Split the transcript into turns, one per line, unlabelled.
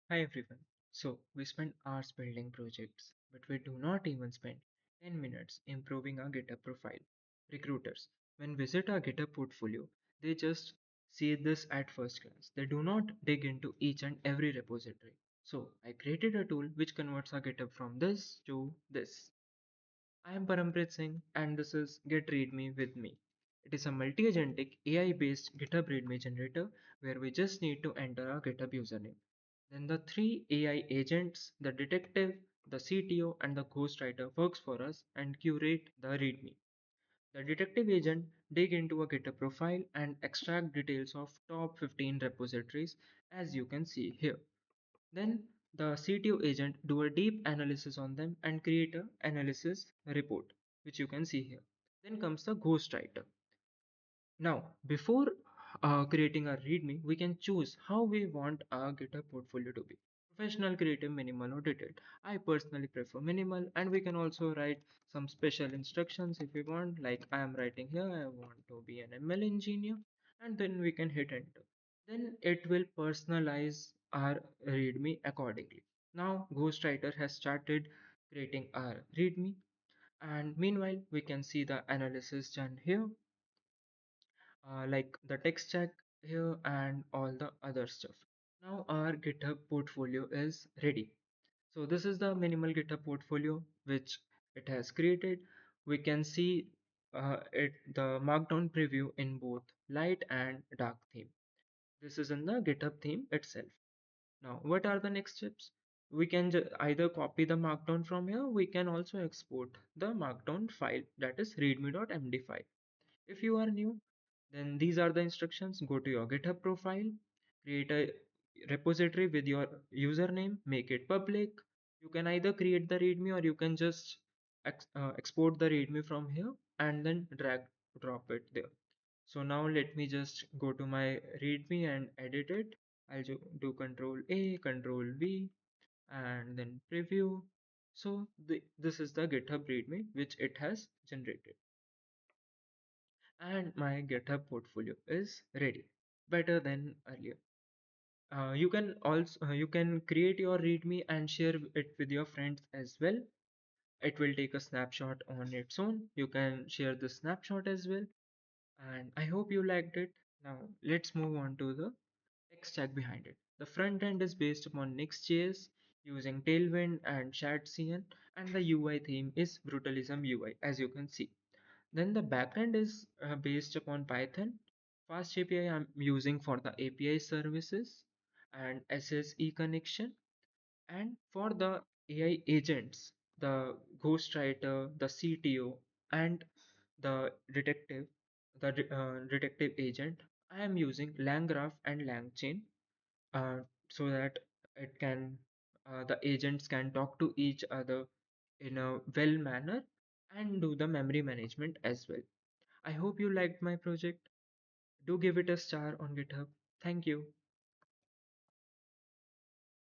Hi everyone. So, we spend hours building projects, but we do not even spend 10 minutes improving our GitHub profile. Recruiters, when visit our GitHub portfolio, they just see this at first glance. They do not dig into each and every repository. So, I created a tool which converts our GitHub from this to this. I am Parampreet Singh and this is Get README With Me. It is a multi-agentic AI-based GitHub README generator where we just need to enter our GitHub username. Then the three AI agents, the detective, the CTO and the ghostwriter works for us and curate the README. The detective agent dig into a GitHub profile and extract details of top 15 repositories as you can see here. Then the CTO agent do a deep analysis on them and create a analysis report, which you can see here. Then comes the ghostwriter. Now, before creating a README, we can choose how we want our GitHub portfolio to be. Professional, creative, minimal, or detailed. I personally prefer minimal, and we can also write some special instructions if we want. Like I am writing here, I want to be an ML engineer, and then we can hit enter. Then it will personalize our README accordingly. Now, Ghostwriter has started creating our README, and meanwhile, we can see the analysis done here like the tech stack here and all the other stuff. Now our GitHub portfolio is ready. So this is the minimal GitHub portfolio which it has created. We can see the markdown preview in both light and dark theme. This is in the GitHub theme itself. Now, what are the next steps? We can either copy the markdown from here. We can also export the markdown file, that is readme.md5. If you are new, then these are the instructions. Go to your GitHub profile, create a repository with your username, make it public. You can either create the README or you can just export the README from here and then drag drop it there. So now let me just go to my README and edit it. I'll do Control A, Control V, and then preview. So this is the GitHub README which it has generated, and my GitHub portfolio is ready, better than earlier. You can create your README and share it with your friends as well. It will take a snapshot on its own. You can share the snapshot as well, and I hope you liked it. Now let's move on to the tech stack behind it. The front end is based upon Next.js using Tailwind and ShadCN, and the UI theme is Brutalism UI, as you can see. Then the backend is based upon Python. Fast API I'm using for the API services and SSE connection. And for the AI agents, the ghostwriter, the CTO, and the detective agent, I am using LangGraph and LangChain so that it can the agents can talk to each other in a well manner and do the memory management as well. I hope you liked my project. Do give it a star on GitHub. Thank you.